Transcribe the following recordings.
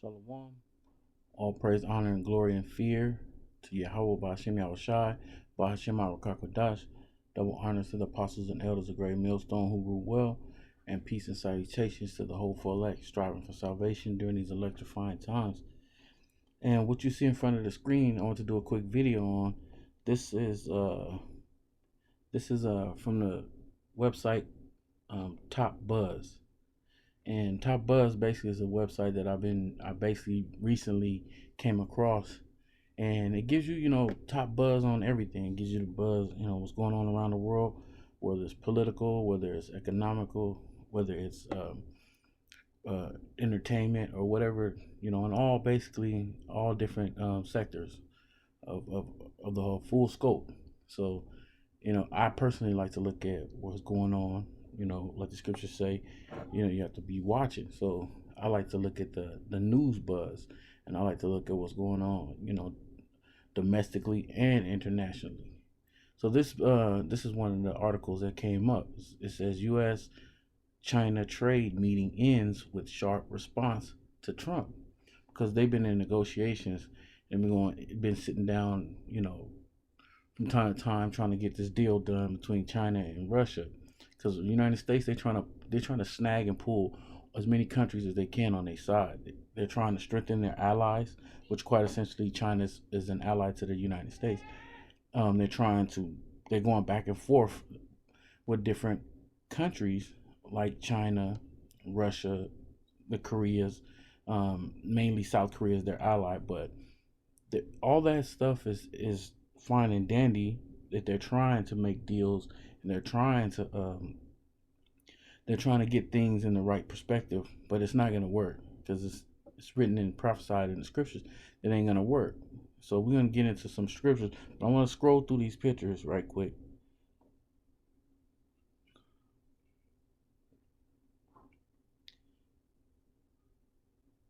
Shalom. All praise, honor, and glory and fear to Yahweh Ba'ashem Yahushai, Ba'ashem Arakakodash. Double honors to the apostles and elders of Great Millstone who rule well, and peace and salutations to the hopeful elect striving for salvation during these electrifying times. And what you see in front of the screen, I want to do a quick video on. This is from the website Top Buzz. And Top Buzz basically is a website that I basically recently came across, and it gives you, top buzz on everything. It gives you the buzz, what's going on around the world, whether it's political, whether it's economical, whether it's entertainment or whatever, in all different sectors of the whole full scope. So, I personally like to look at what's going on. Like the scriptures say, you have to be watching. So I like to look at the news buzz, and I like to look at what's going on, domestically and internationally. So this is one of the articles that came up. It says U.S. China trade meeting ends with sharp response to Trump, because they've been in negotiations and been sitting down, from time to time trying to get this deal done between China and Russia, because the United States they're trying to snag and pull as many countries as they can on their side. They're trying to strengthen their allies, which quite essentially China is an ally to the United States. They're going back and forth with different countries like China, Russia, the Koreas, mainly South Korea is their ally, but all that stuff is fine and dandy, that they're trying to make deals, and they're trying to get things in the right perspective, but it's not going to work, because it's written and prophesied in the scriptures. It ain't going to work. So we're going to get into some scriptures, but I want to scroll through these pictures right quick.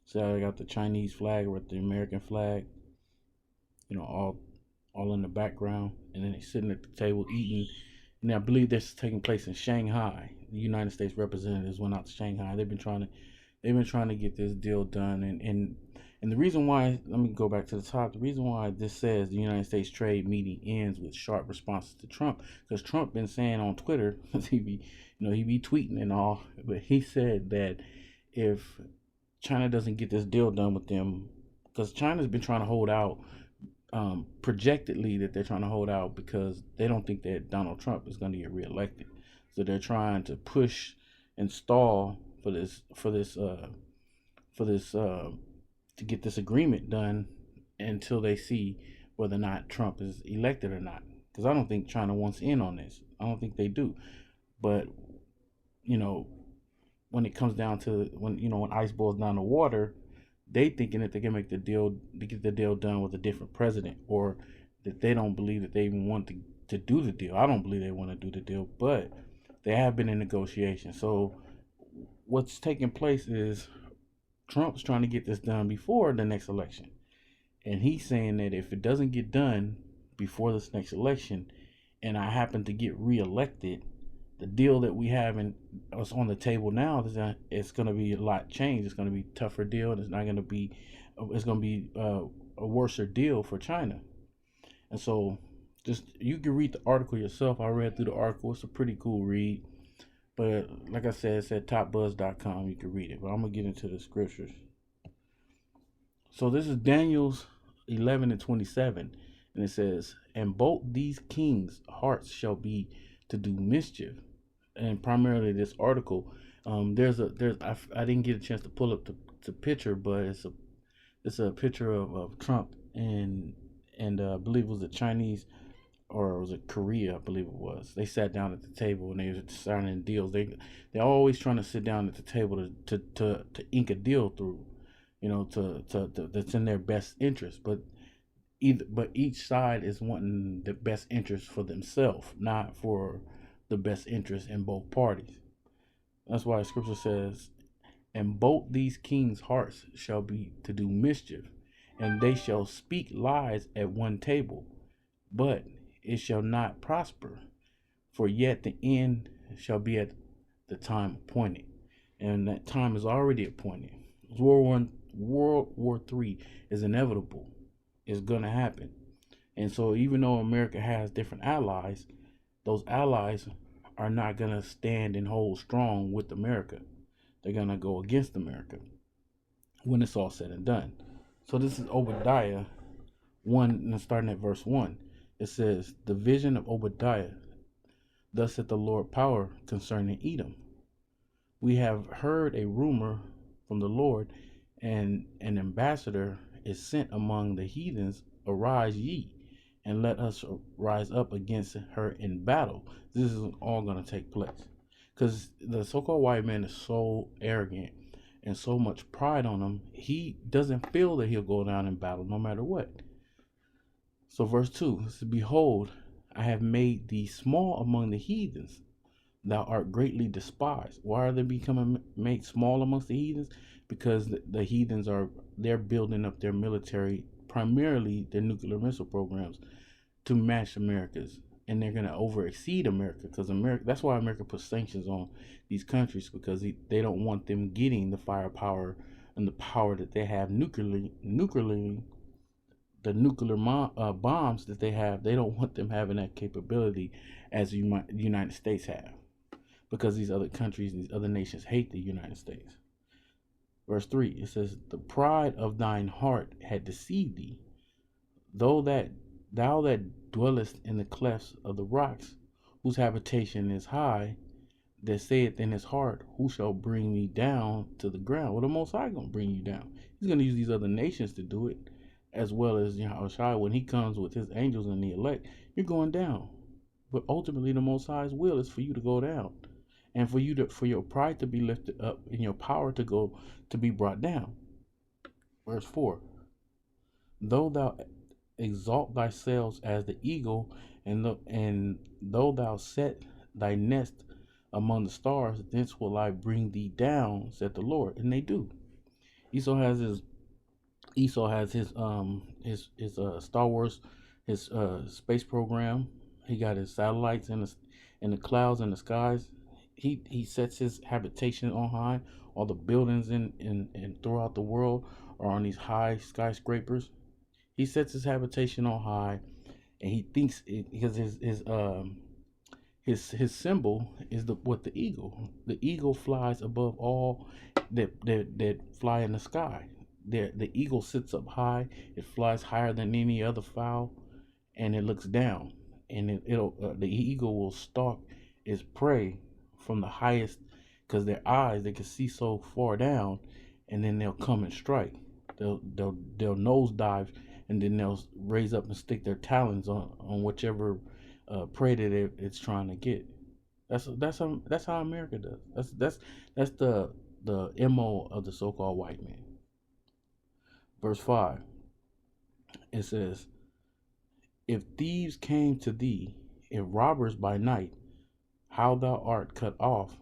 So I got the Chinese flag with the American flag, all in the background, and then they're sitting at the table eating. And I believe this is taking place in Shanghai. The United States representatives went out to Shanghai. They've been trying to get this deal done, and the reason why, let me go back to the top. The reason why this says the United States trade meeting ends with sharp responses to Trump, because Trump been saying on Twitter, he be tweeting and all, but he said that if China doesn't get this deal done with them, because China's been trying to hold out, projectedly that they're trying to hold out because they don't think that Donald Trump is going to get reelected. So they're trying to push and stall to get this agreement done until they see whether or not Trump is elected or not. Because I don't think China wants in on this. I don't think they do. But when it comes down to when ice boils down the water, they thinking that they can make the deal to get the deal done with a different president, or that they don't believe that they even want to do the deal. I don't believe they want to do the deal, but they have been in negotiations. So what's taking place is Trump's trying to get this done before the next election, and he's saying that if it doesn't get done before this next election, and I happen to get reelected, the deal that we have in what's on the table now is that it's going to be a lot changed. It's going to be a tougher deal, and it's going to be a worser deal for China. And so, just you can read the article yourself. I read through the article. It's a pretty cool read. But like I said, it's at topbuzz.com. You can read it. But I'm gonna get into the scriptures. So this is Daniel's 11:27, and it says, "And both these kings' hearts shall be to do mischief." And primarily this article, I didn't get a chance to pull up the picture, but it's a picture of Trump and I believe it was a Chinese, or was it Korea, I believe it was. They sat down at the table and they were signing deals. They're always trying to sit down at the table to ink a deal through, that's in their best interest. But each side is wanting the best interest for themselves, not for the best interest in both parties. That's why scripture says, "And both these kings' hearts shall be to do mischief, and they shall speak lies at one table, but it shall not prosper, for yet the end shall be at the time appointed." And that time is already appointed. World War III is inevitable. It's gonna happen. And so even though America has different allies, those allies are not gonna stand and hold strong with America. They're gonna go against America when it's all said and done. So this is Obadiah 1, and starting at verse 1. It says, the vision of Obadiah, thus saith the Lord power concerning Edom. We have heard a rumor from the Lord, and an ambassador is sent among the heathens. Arise ye, and let us rise up against her in battle. This is all going to take place. Because the so-called white man is so arrogant and so much pride on him, he doesn't feel that he'll go down in battle no matter what. So verse 2 says, behold, I have made thee small among the heathens. Thou art greatly despised. Why are they becoming made small amongst the heathens? Because the heathens they're building up their military, primarily their nuclear missile programs, to match America's, and they're gonna over exceed America, because America. That's why America puts sanctions on these countries, because they don't want them getting the firepower and the power that they have nuclearly. The nuclear bombs that they have, they don't want them having that capability as the United States have, because these other countries and these other nations hate the United States. Verse 3, it says, the pride of thine heart had deceived thee, though that thou that dwellest in the clefts of the rocks, whose habitation is high, that saith in his heart, who shall bring me down to the ground? Well, the Most High gonna bring you down. He's gonna use these other nations to do it, as well as Yahushua. When he comes with his angels and the elect, you're going down. But ultimately, the Most High's will is for you to go down, and for your pride to be lifted up, and your power to be brought down. Verse 4: though thou exalt thyself as the eagle, and though thou set thy nest among the stars, thence will I bring thee down, said the Lord. And they do. Esau has his Star Wars, his space program. He got his satellites in the clouds and the skies. He sets his habitation on high. All the buildings in throughout the world are on these high skyscrapers. He sets his habitation on high, and he thinks because his symbol is the eagle. The eagle flies above all that fly in the sky. The eagle sits up high. It flies higher than any other fowl, and it looks down. And the eagle will stalk its prey from the highest, because their eyes, they can see so far down, and then they'll come and strike. They'll nose dive, and then they'll raise up and stick their talons on whichever prey that it's trying to get. That's how America does. That's the MO of the so-called white man. Verse 5, it says, if thieves came to thee, if robbers by night, how thou art cut off,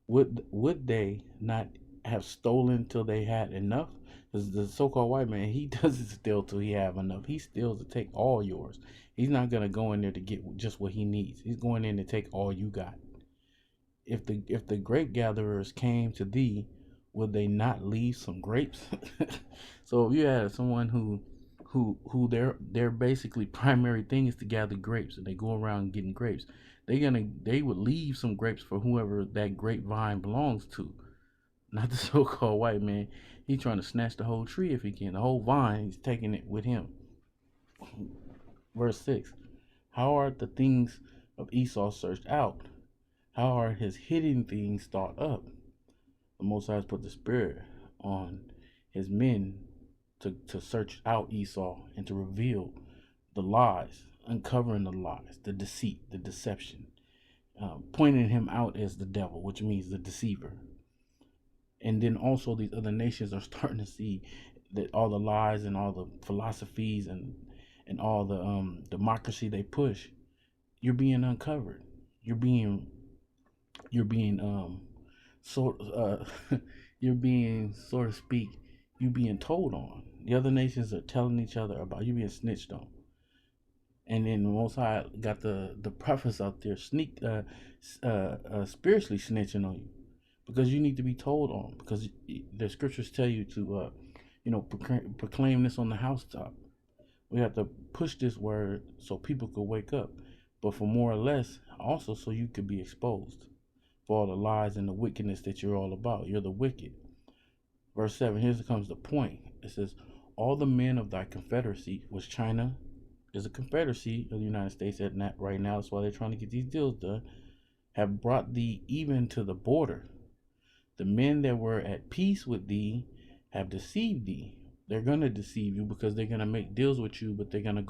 would they not have stolen till they had enough? Because the so-called white man, he doesn't steal till he have enough. He steals to take all yours. He's not gonna go in there to get just what he needs. He's going in to take all you got. If the grape gatherers came to thee, would they not leave some grapes? So if you had someone who their basically primary thing is to gather grapes, and they go around getting grapes, they would leave some grapes for whoever that grapevine belongs to. Not the so-called white man. He's trying to snatch the whole tree if he can. The whole vine, he's taking it with him. Verse 6, how are the things of Esau searched out? How are his hidden things thought up? The Most High has put the spirit on his men to search out Esau and to reveal the lies, uncovering the lies, the deceit, the deception, pointing him out as the devil, which means the deceiver. And then also these other nations are starting to see that all the lies and all the philosophies and all the democracy they push, you're being uncovered. You're being you're being so to speak, you being told on. The other nations are telling each other about you being snitched on. And then the Most High got the prophets out there spiritually snitching on you, because you need to be told on, because the scriptures tell you to proclaim this on the housetop. We have to push this word so people could wake up, but for more or less, also so you could be exposed for all the lies and the wickedness that you're all about. You're the wicked. Verse 7, here comes the point. It says, all the men of thy confederacy, which China is a confederacy of the United States at right now, that's why they're trying to get these deals done, have brought thee even to the border. The men that were at peace with thee have deceived thee. They're gonna deceive you because they're gonna make deals with you, but they're gonna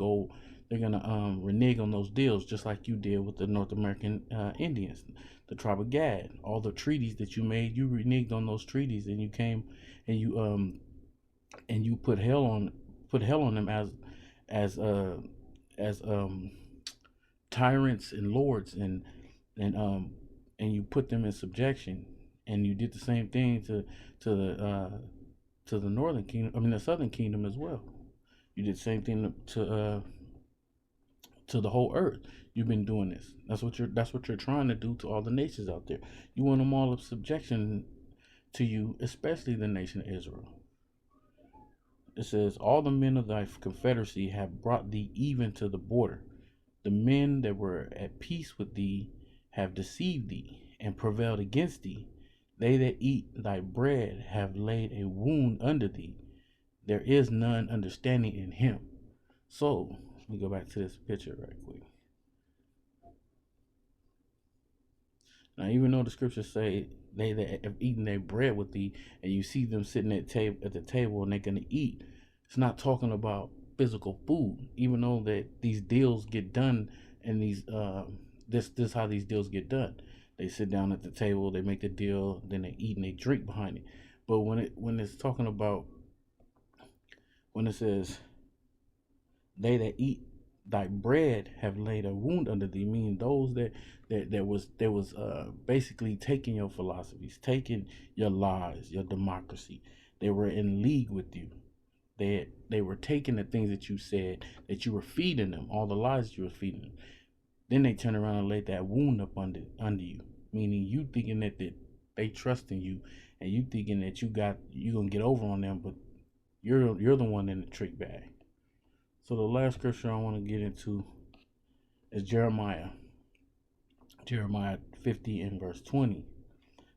renege on those deals, just like you did with the North American Indians, the tribe of Gad. All the treaties that you made, you reneged on those treaties, and you came and you put hell on them as tyrants and lords, and you put them in subjection, and you did the same thing to the northern kingdom. I mean, the southern kingdom as well. You did the same thing to the whole earth. You've been doing this. That's what you're trying to do to all the nations out there. You want them all of subjection to you, especially the nation of Israel. It says, all the men of thy confederacy have brought thee even to the border. The men that were at peace with thee have deceived thee and prevailed against thee. They that eat thy bread have laid a wound under thee. There is none understanding in him. So, let me go back to this picture right quick. Now, even though the scriptures say they that have eaten their bread with thee, and you see them sitting at the table and they're going to eat, it's not talking about physical food. Even though that these deals get done, and this is how these deals get done. They sit down at the table, they make the deal, then they eat and they drink behind it. But when it's talking about, when it says they that eat thy bread have laid a wound under thee, meaning those that was basically taking your philosophies, taking your lies, your democracy. They were in league with you. They were taking the things that you said, that you were feeding them, all the lies that you were feeding them. Then they turn around and laid that wound up under you, meaning you thinking that they trust in you, and you thinking that you're gonna get over on them, but you're the one in the trick bag. So the last scripture I want to get into is Jeremiah 50 and verse 20.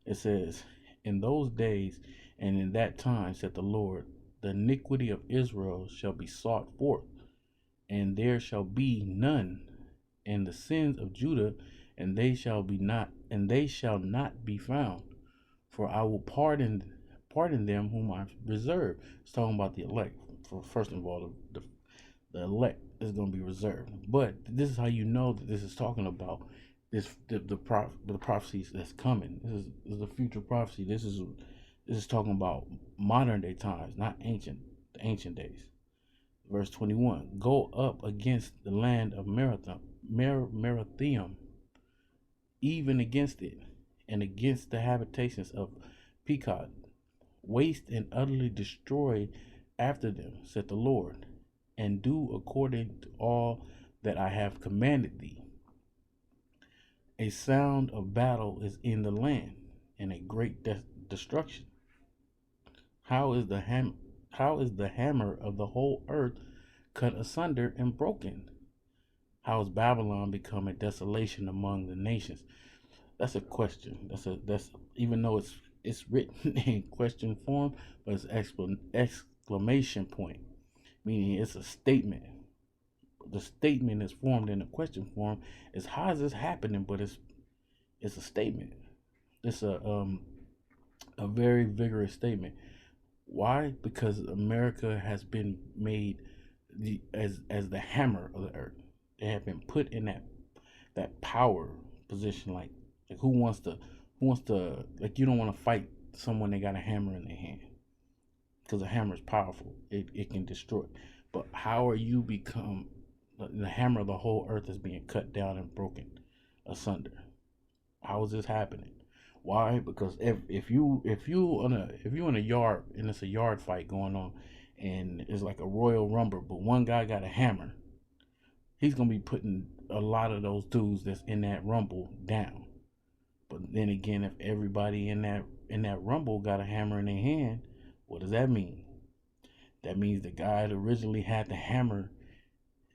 It says, in those days and in that time, said the Lord, the iniquity of Israel shall be sought forth, and there shall be none, and the sins of Judah, and they shall not be found. For I will pardon them whom I reserve. It's talking about the elect. For first of all, the elect is going to be reserved. But this is how you know that this is talking about the prophecies that's coming. This is a future prophecy. This is talking about modern day times, not the ancient days. Verse 21, go up against the land of Merathaim, even against it, and against the habitations of Pekod, waste and utterly destroy after them, said the Lord, and do according to all that I have commanded thee. A sound of battle is in the land, and a great destruction. How is the hammer of the whole earth cut asunder and broken? How has Babylon become a desolation among the nations? That's a question. That's even though it's written in question form, but it's exclamation point, meaning it's a statement. The statement is formed in a question form. Is how is this happening? But it's a statement. It's a very vigorous statement. Why? Because America has been made as the hammer of the earth. They have been put in that power position. Like who wants to like, you don't want to fight someone that got a hammer in their hand, because a hammer is powerful. It can destroy. But how are you become the hammer of the whole earth is being cut down and broken asunder? How is this happening? Why? Because if you in a yard and it's a yard fight going on, and it's like a Royal Rumble, but one guy got a hammer, he's gonna be putting a lot of those dudes that's in that rumble down. But then again, if everybody in that rumble got a hammer in their hand, what does that mean? That means the guy that originally had the hammer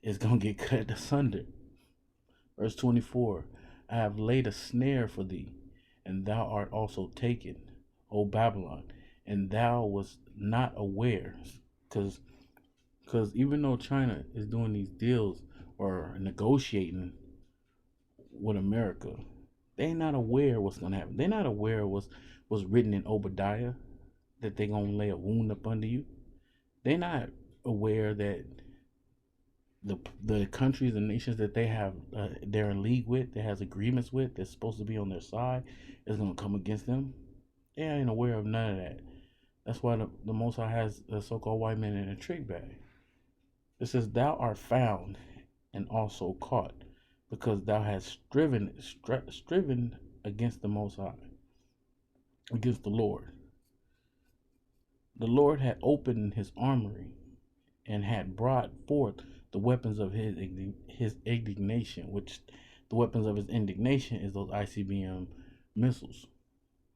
is going to get cut asunder. Verse 24, I have laid a snare for thee, and thou art also taken, O Babylon, and thou wast not aware. Because even though China is doing these deals or negotiating with America, they not aware what's going to happen. They're not aware what's written in Obadiah, that they're going to lay a wound up under you. They're not aware that the countries and nations that they have they're in league with, that has agreements with, that's supposed to be on their side, is going to come against them. They ain't aware of none of that. That's why the Most High has the so-called white man in a trick bag. It says, thou art found and also caught, because thou hast striven against the Most High, against the Lord. The Lord had opened his armory and had brought forth the weapons of his indignation, which the weapons of his indignation is those ICBM missiles.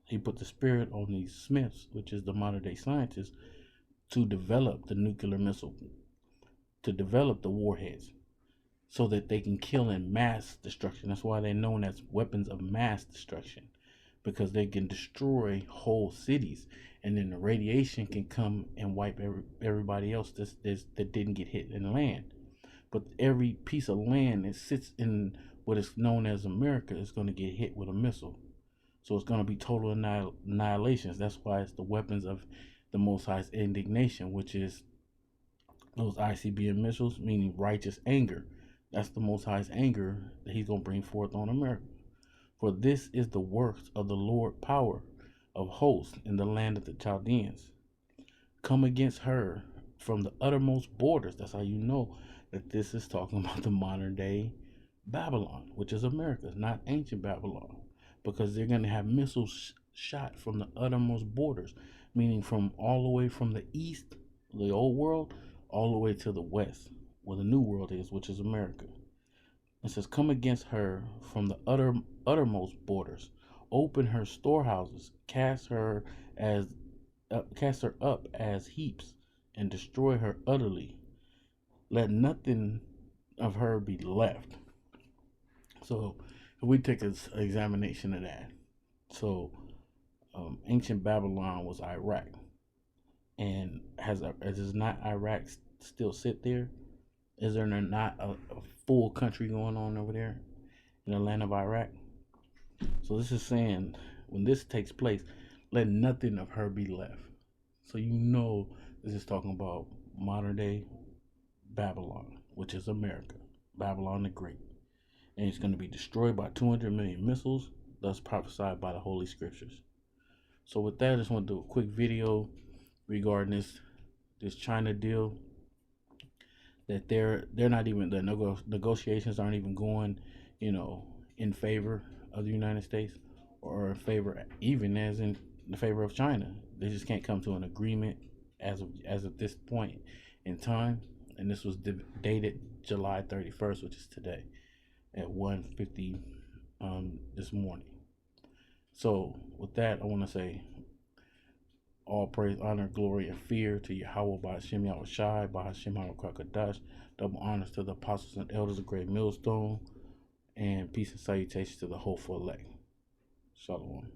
He put the spirit on these Smiths, which is the modern day scientists, to develop the nuclear missile, to develop the warheads, so that they can kill in mass destruction. That's why they're known as weapons of mass destruction, because they can destroy whole cities, and then the radiation can come and wipe everybody else that didn't get hit in land. But every piece of land that sits in what is known as America is going to get hit with a missile. So it's going to be total annihilations. That's why it's the weapons of the Most High's indignation, which is those ICBM missiles, meaning righteous anger. That's the Most High's anger that he's going to bring forth on America. For this is the works of the Lord power of hosts in the land of the Chaldeans. Come against her from the uttermost borders. That's how you know that this is talking about the modern day Babylon, which is America, not ancient Babylon, because they're going to have missiles shot from the uttermost borders, meaning from all the way from the east, the old world, all the way to the west, where the new world is, which is America. It says, come against her from the uttermost borders, open her storehouses, cast her up as heaps, and destroy her utterly. Let nothing of her be left. So if we take an examination of that, so ancient Babylon was Iraq, and does not Iraq still sit there? Is there not a full country going on over there in the land of Iraq? So this is saying, when this takes place, let nothing of her be left. So you know this is talking about modern day Babylon, which is America, Babylon the Great. And it's going to be destroyed by 200 million missiles, thus prophesied by the Holy Scriptures. So with that, I just want to do a quick video regarding this China deal. That they're not even, the negotiations aren't even going, in favor of the United States, or in favor, even as in the favor of China. They just can't come to an agreement as of this point in time. And this was dated July 31st, which is today, at 1:50 this morning. So with that, I want to say all praise, honor, glory, and fear to Yahweh by Hashem Yahweh Shai, by Hashem Harakakadash. Double honors to the apostles and elders of Great Millstone, and peace and salutations to the hopeful elect. Shalom.